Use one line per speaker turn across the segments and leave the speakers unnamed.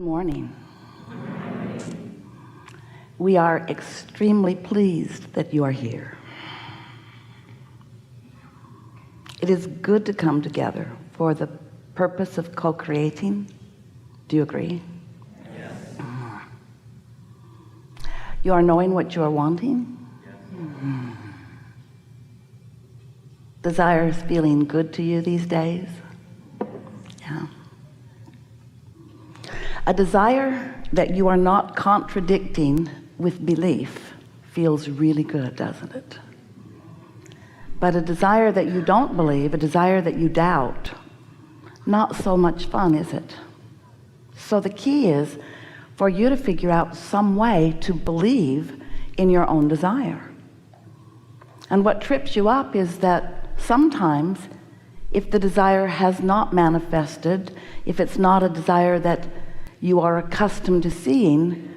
Morning. We are extremely pleased that you are here. It is good to come together for the purpose of co-creating. Do you agree?
Yes.
You are knowing what you are wanting?
Yes.
Desire is feeling good to you these days? Yeah. A desire that you are not contradicting with belief feels really good, doesn't it? But a desire that you don't believe, a desire that you doubt, not so much fun, is it? So the key is for you to figure out some way to believe in your own desire. And what trips you up is that sometimes if the desire has not manifested, if it's not a desire that you are accustomed to seeing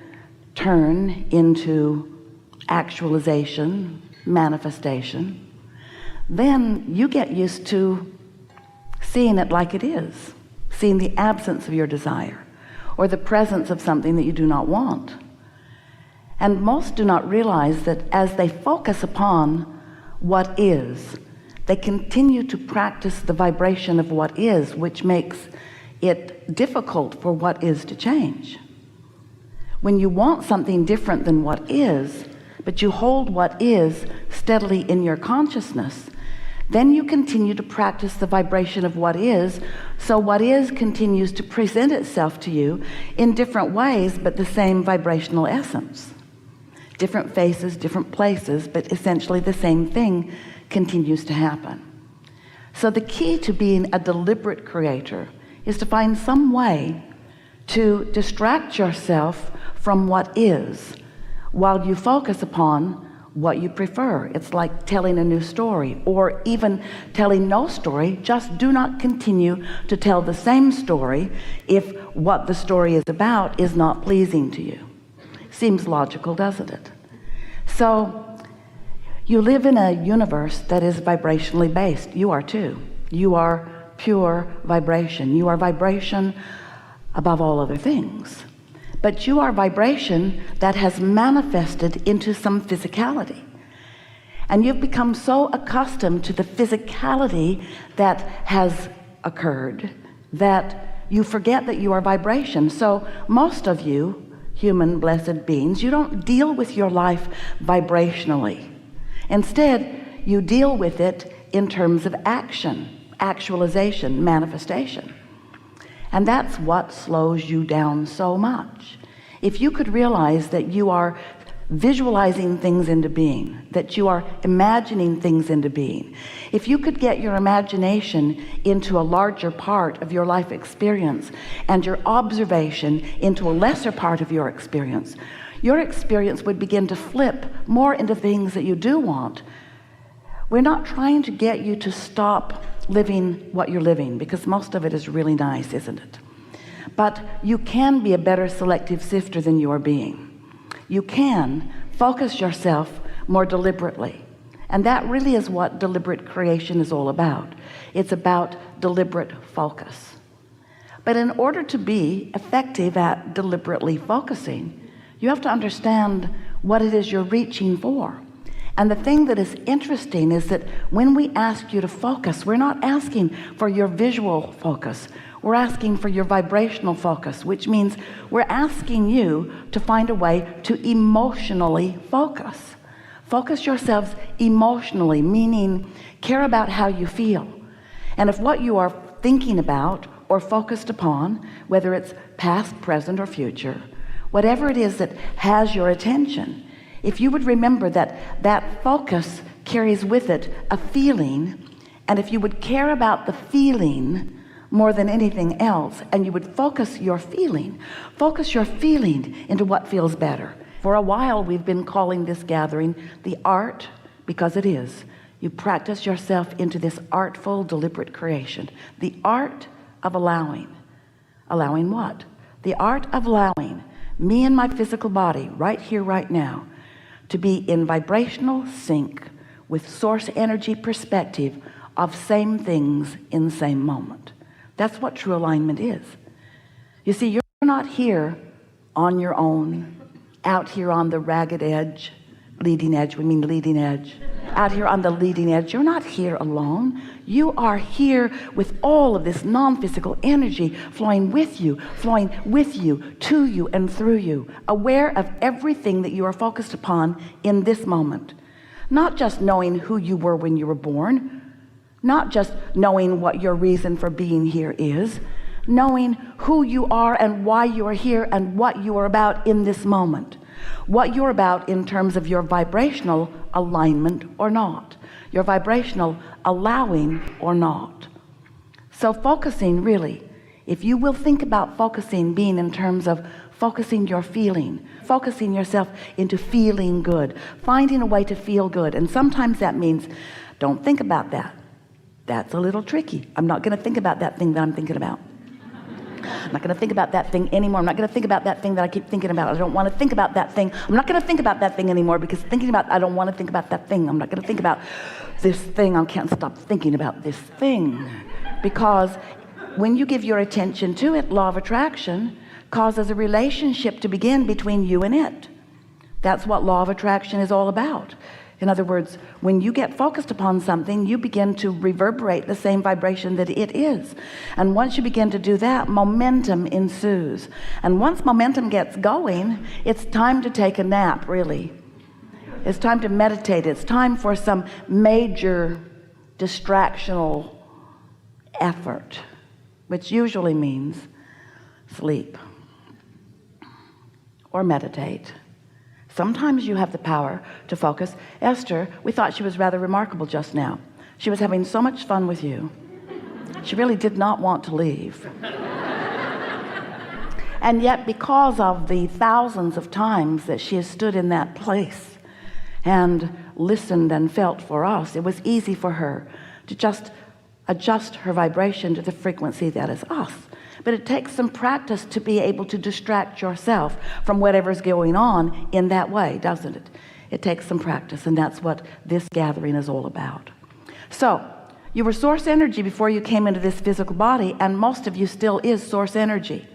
turn into actualization, manifestation, then you get used to seeing it like it is, seeing the absence of your desire or the presence of something that you do not want. And most do not realize that as they focus upon what is, they continue to practice the vibration of what is, which makes it difficult for what is to change. When you want something different than what is, but you hold what is steadily in your consciousness, then you continue to practice the vibration of what is, so what is continues to present itself to you in different ways, but the same vibrational essence. Different faces, different places, but essentially the same thing continues to happen. So the key to being a deliberate creator is to find some way to distract yourself from what is while you focus upon what you prefer. It's like telling a new story, or even telling no story. Just do not continue to tell the same story if what the story is about is not pleasing to you. Seems logical, doesn't it? So you live in a universe that is vibrationally based. You are too. You are pure vibration. You are vibration above all other things. But you are vibration that has manifested into some physicality. And you've become so accustomed to the physicality that has occurred that you forget that you are vibration. So most of you, human blessed beings, you don't deal with your life vibrationally. Instead, you deal with it in terms of action, actualization, manifestation. And that's what slows you down so much. If you could realize that you are visualizing things into being, that you are imagining things into being, if you could get your imagination into a larger part of your life experience and your observation into a lesser part of your experience would begin to flip more into things that you do want. We're not trying to get you to stop living what you're living, because most of it is really nice, isn't it? But you can be a better selective sifter than you are being. You can focus yourself more deliberately, and that really is what deliberate creation is all about. It's about deliberate focus. But in order to be effective at deliberately focusing, you have to understand what it is you're reaching for. And the thing that is interesting is that when we ask you to focus, we're not asking for your visual focus. We're asking for your vibrational focus, which means we're asking you to find a way to emotionally focus. Focus yourselves emotionally, meaning care about how you feel. And if what you are thinking about or focused upon, whether it's past, present, or future, whatever it is that has your attention, if you would remember that that focus carries with it a feeling, and if you would care about the feeling more than anything else, and you would focus your feeling into what feels better. For a while we've been calling this gathering the art, because it is. You practice yourself into this artful, deliberate creation. The art of allowing. Allowing what? The art of allowing me and my physical body right here, right now, to be in vibrational sync with source energy perspective of same things in the same moment. That's what true alignment is. You see, you're not here on your own, out here on the ragged edge, leading edge, out here on the leading edge. You're not here alone. You are here with all of this non-physical energy flowing with you, to you, and through you, aware of everything that you are focused upon in this moment. Not just knowing who you were when you were born, not just knowing what your reason for being here is, knowing who you are and why you are here and what you are about in this moment, what you're about in terms of your vibrational alignment or not, your vibrational allowing or not. So focusing, really, if you will think about focusing being in terms of focusing your feeling, focusing yourself into feeling good, finding a way to feel good. And sometimes that means don't think about that. That's a little tricky. I'm not going to think about that thing that I'm thinking about. I'm not going to think about that thing anymore. I'm not going to think about that thing that I keep thinking about. I don't want to think about that thing. I'm not going to think about that thing anymore because I don't want to think about that thing. I'm not going to think about this thing. I can't stop thinking about this thing. Because when you give your attention to it, law of attraction causes a relationship to begin between you and it. That's what law of attraction is all about. In other words, when you get focused upon something, you begin to reverberate the same vibration that it is. And once you begin to do that, momentum ensues. And once momentum gets going, it's time to take a nap, really. It's time to meditate. It's time for some major distractional effort, which usually means sleep or meditate. Sometimes you have the power to focus. Esther, we thought she was rather remarkable just now. She was having so much fun with you. She really did not want to leave. And yet, because of the thousands of times that she has stood in that place and listened and felt for us, it was easy for her to just adjust her vibration to the frequency that is us. But it takes some practice to be able to distract yourself from whatever's going on in that way, doesn't it? It takes some practice, and that's what this gathering is all about. So you were source energy before you came into this physical body, and most of you still is source energy.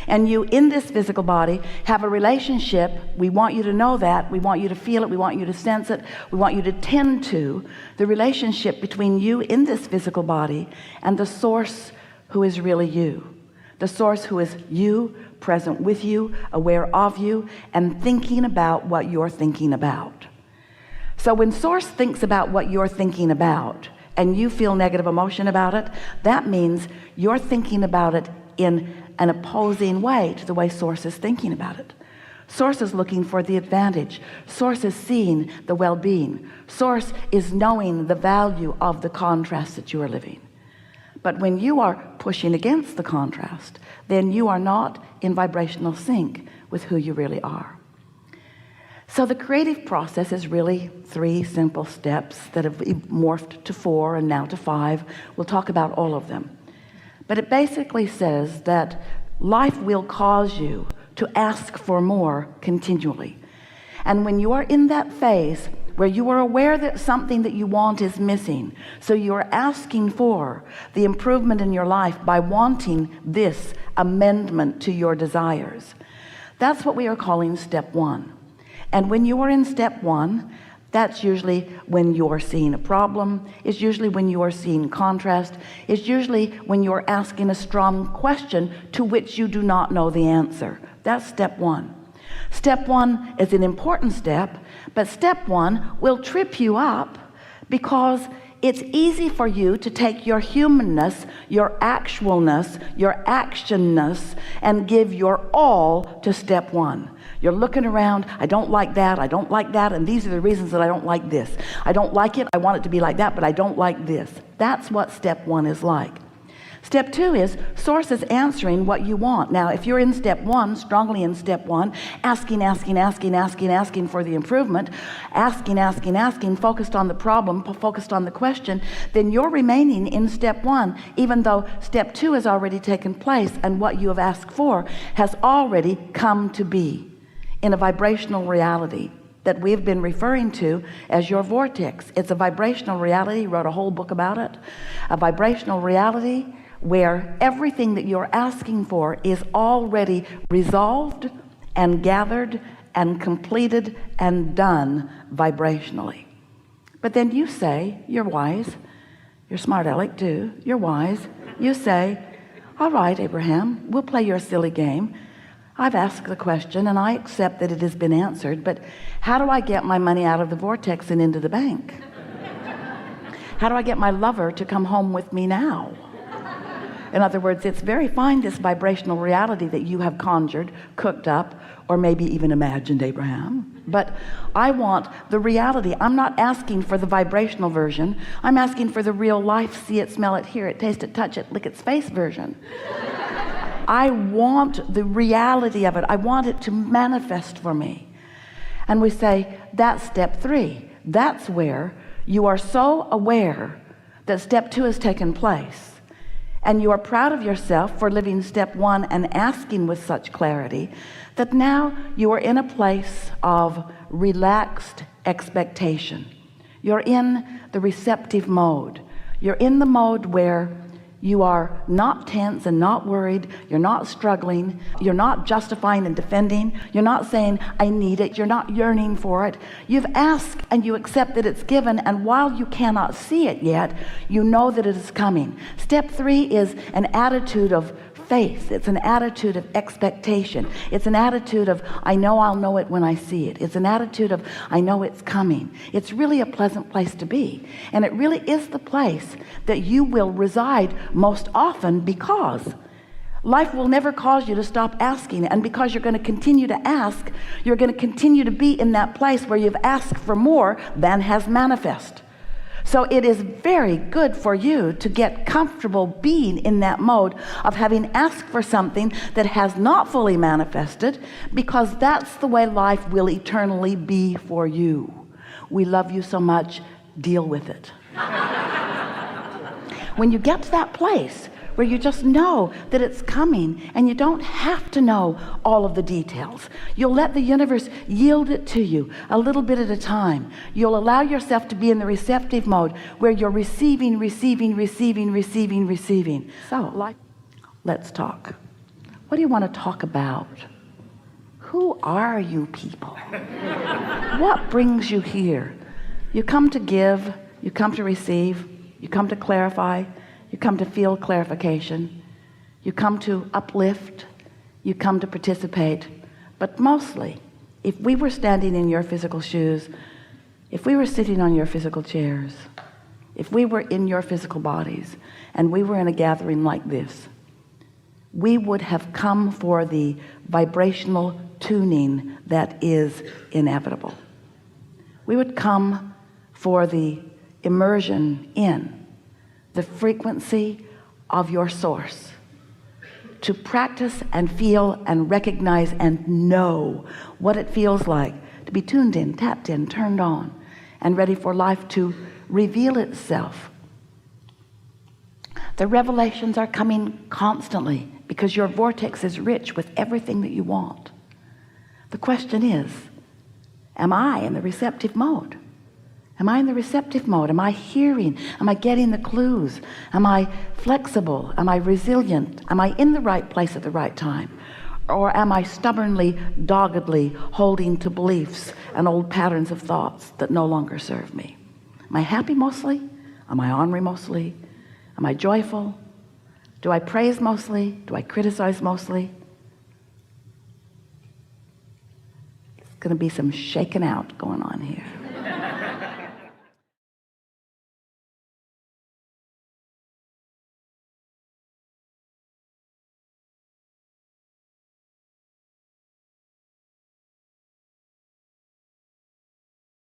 And you in this physical body have a relationship. We want you to know that. We want you to feel it. We want you to sense it. We want you to tend to the relationship between you in this physical body and the source who is really you. The source who is you, present with you, aware of you, and thinking about what you're thinking about. So when source thinks about what you're thinking about and you feel negative emotion about it, that means you're thinking about it in an opposing way to the way source is thinking about it. Source is looking for the advantage. Source is seeing the well-being. Source is knowing the value of the contrast that you are living. But when you are pushing against the contrast, then you are not in vibrational sync with who you really are. So the creative process is really 3 simple steps that have morphed to 4 and now to 5. We'll talk about all of them. But it basically says that life will cause you to ask for more continually. And when you are in that phase where you are aware that something that you want is missing, so you are asking for the improvement in your life by wanting this amendment to your desires, that's what we are calling step 1. And when you are in step 1, that's usually when you're seeing a problem. It's usually when you are seeing contrast. It's usually when you're asking a strong question to which you do not know the answer. That's step 1. Step 1 is an important step, but step 1 will trip you up because it's easy for you to take your humanness, your actualness, your actionness, and give your all to step 1. You're looking around, I don't like that, and these are the reasons that I don't like this. I don't like it, I want it to be like that, but I don't like this. That's what step 1 is like. Step 2 is source is answering what you want. Now, if you're in step 1, strongly in step 1, asking for the improvement, asking, focused on the problem, focused on the question, then you're remaining in step 1, even though step 2 has already taken place and what you have asked for has already come to be in a vibrational reality that we've been referring to as your vortex. It's a vibrational reality. He wrote a whole book about it. A vibrational reality where everything that you're asking for is already resolved and gathered and completed and done vibrationally. But then you say, you're wise, you're smart aleck too, you're wise, you say, all right, Abraham, we'll play your silly game. I've asked the question and I accept that it has been answered, but how do I get my money out of the vortex and into the bank? How do I get my lover to come home with me now? In other words, it's very fine, this vibrational reality that you have conjured, cooked up, or maybe even imagined, Abraham. But I want the reality. I'm not asking for the vibrational version. I'm asking for the real life, see it, smell it, hear it, taste it, touch it, lick its face version. I want the reality of it. I want it to manifest for me. And we say, that's step 3. That's where you are so aware that step 2 has taken place. And you are proud of yourself for living step 1 and asking with such clarity that now you are in a place of relaxed expectation. You're in the receptive mode. You're in the mode where you are not tense and not worried. You're not struggling. You're not justifying and defending. You're not saying, I need it. You're not yearning for it. You've asked and you accept that it's given. And while you cannot see it yet, you know that it is coming. Step 3 is an attitude of faith. It's an attitude of expectation. It's an attitude of, I know I'll know it when I see it. It's an attitude of, I know it's coming. It's really a pleasant place to be. And it really is the place that you will reside most often, because life will never cause you to stop asking. And because you're going to continue to ask, you're going to continue to be in that place where you've asked for more than has manifest. So it is very good for you to get comfortable being in that mode of having asked for something that has not fully manifested, because that's the way life will eternally be for you. We love you so much, deal with it. When you get to that place where you just know that it's coming and you don't have to know all of the details, you'll let the universe yield it to you a little bit at a time. You'll allow yourself to be in the receptive mode where you're receiving. So let's talk. What do you want to talk about? Who are you people? What brings you here? You come to give, you come to receive, you come to clarify, you come to feel clarification, you come to uplift, you come to participate. But mostly, if we were standing in your physical shoes, if we were sitting on your physical chairs, if we were in your physical bodies, and we were in a gathering like this, we would have come for the vibrational tuning that is inevitable. We would come for the immersion in the frequency of your source, to practice and feel and recognize and know what it feels like to be tuned in, tapped in, turned on, and ready for life to reveal itself. The revelations are coming constantly because your vortex is rich with everything that you want. The question is, am I in the receptive mode? Am I in the receptive mode? Am I hearing? Am I getting the clues? Am I flexible? Am I resilient? Am I in the right place at the right time? Or am I stubbornly, doggedly holding to beliefs and old patterns of thoughts that no longer serve me? Am I happy mostly? Am I ornery mostly? Am I joyful? Do I praise mostly? Do I criticize mostly? There's going to be some shaking out going on here.